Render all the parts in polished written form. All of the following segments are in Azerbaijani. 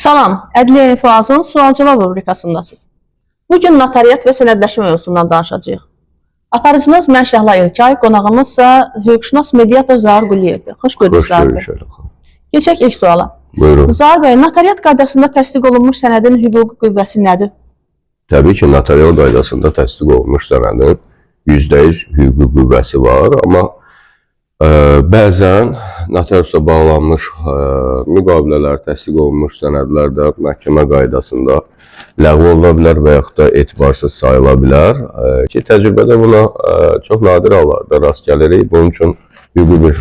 Salam, Ədliyyə İnfoazın sual-cavab rubrikasındasınız. Bugün notariat və sənədləşmə mövzusundan danışacağıq. Aparıcınız mən Şəhla İlkay, qonağımızsa hüquqşünas mediator Zaur Quliyevdir. Xoş gördük Zaur bəy. Keçək ilk suala. Buyurun. Zaur bəy, notariat qaydasında təsdiq olunmuş sənədin hüquqi qüvvəsi nədir? Təbii ki, notarial qaydasında təsdiq olunmuş sənədin %100 hüquqi qüvvəsi var, amma bəzən notariusla bağlanmış müqavilələr, təsdiq olunmuş sənədlər də məhkəmə qaydasında ləğv oluna bilər və yaxud da etibarsız sayıla bilər ki, təcrübədə buna çox nadir hallarda rast gəlirik. Bunun üçün hüquqi bir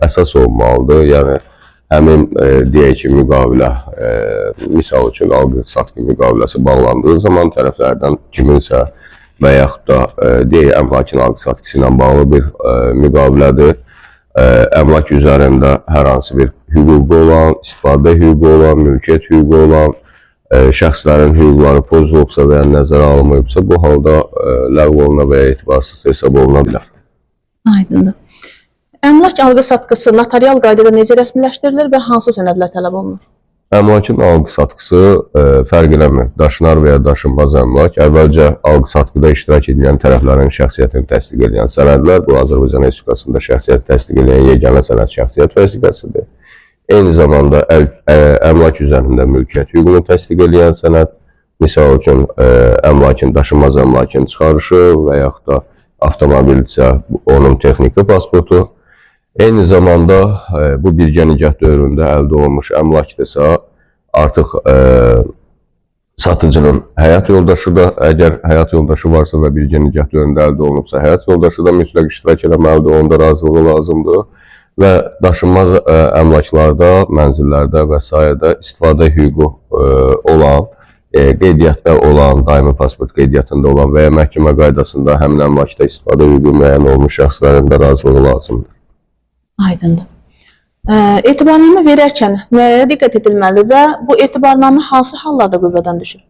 əsas olmalıdır. Yəni, həmin deyək ki, müqavilə, misal üçün alqı-satqı müqaviləsi bağlandığı zaman tərəflərdən kiminsə və yaxud da deyək, əmlakın alqı-satqısı ilə bağlı bir müqavilədir. Əmlak üzərində hər hansı bir hüququ olan, istifadə hüququ olan, mülkiyyət hüququ olan şəxslərin hüquqları pozulubsa və ya nəzərə alınmayıbsa, bu halda ləğv oluna və ya etibarsız hesab oluna bilər. Aydındır. Əmlak alqı-satqısı notarial qaydada necə rəsmiləşdirilir və hansı sənədlər tələb olunur? Əmlakın alqı-satqısı fərq eləmir. Daşınar və ya daşınmaz əmlak əvvəlcə alqı-satqıda iştirak edən tərəflərin şəxsiyyətini təsdiq edən sənədlər. Bu, Azərbaycan Respublikasında şəxsiyyət təsdiq edən yeganə sənəd şəxsiyyət vəsiqəsidir. Eyni zamanda əmlak üzərində mülkiyyət hüququnu təsdiq edən sənəd, misal üçün əmlakın, daşınmaz əmlakın çıxarışı və yaxud da avtomobildirsə onun texniki pasportu. Eyni zamanda bu birgə nikah dövründə əldə olunmuş əmlakdırsa, artıq satıcının həyat yoldaşı da, əgər həyat yoldaşı varsa və birgə nikah dövründə əldə olunubsa, həyat yoldaşı da mütləq iştirak eləməlidir, onda razılığı lazımdır. Və daşınmaz əmlaklarda, mənzillərdə və s. istifadə hüququ olan, qeydiyyatda olan, daimi pasport qeydiyyatında olan və ya məhkəmə qaydasında həmin əmlakda istifadə hüququ müəyyən olmuş şəxslərin də razılığı lazımdır. Aydındır. Etibarnamə verərkən nəyə diqqət edilməli və bu etibarnamə hansı hallarda qüvvədən düşür?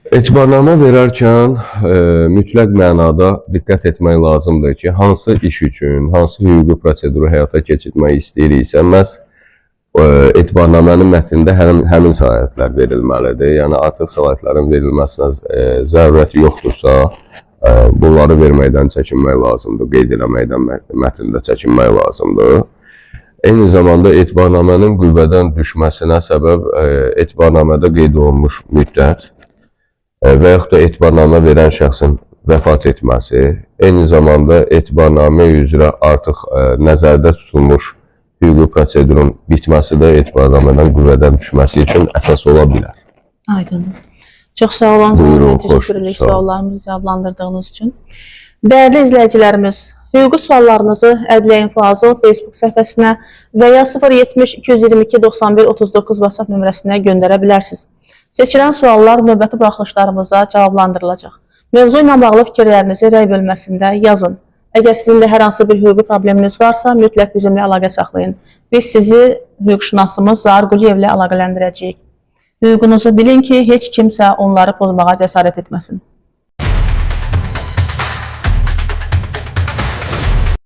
Etibarnamə verərkən mütləq mənada diqqət etmək lazımdır ki, hansı iş üçün, hansı hüquqi proseduru həyata keçirmək istəyiriksə, məhz etibarnamənin mətnində həmin səlahiyyətlər verilməlidir. Yəni, artıq səlahiyyətlərin verilməsinə zərurət yoxdursa, bunları verməkdən çəkinmək lazımdır, qeyd eləməkdən mətndə çəkinmək lazımdır. Eyni zamanda etibarnamənin qüvvədən düşməsinə səbəb etibarnamədə qeyd olunmuş müddət və yaxud da etibarnamə verən şəxsin vəfat etməsi, eyni zamanda etibarnamə üzrə artıq nəzərdə tutulmuş hüquqi prosedurun bitməsi də etibarnamədən qüvvədən düşməsi üçün əsas ola bilər. Aydındır. Çox sağ olun, təşəkkür edirik suallarımızı cavablandırdığınız üçün. Dəyərli izləyicilərimiz, hüquqi suallarınızı Ədliyyə İnfoazın Facebook səhifəsinə və ya 070-222-91-39 WhatsApp nömrəsinə göndərə bilərsiniz. Seçilən suallar növbəti buraxılışlarımıza cavablandırılacaq. Mövzu ilə bağlı fikirlərinizi rəy bölməsində yazın. Əgər sizin də hər hansı bir hüquqi probleminiz varsa, mütləq bizimlə əlaqə saxlayın. Biz sizi hüquqşünasımız Zaur Quliyevlə əlaqələndirəcəyik. Hüququnuzu bilin ki, heç kimsə onları pozmağa cəsarət etməsin.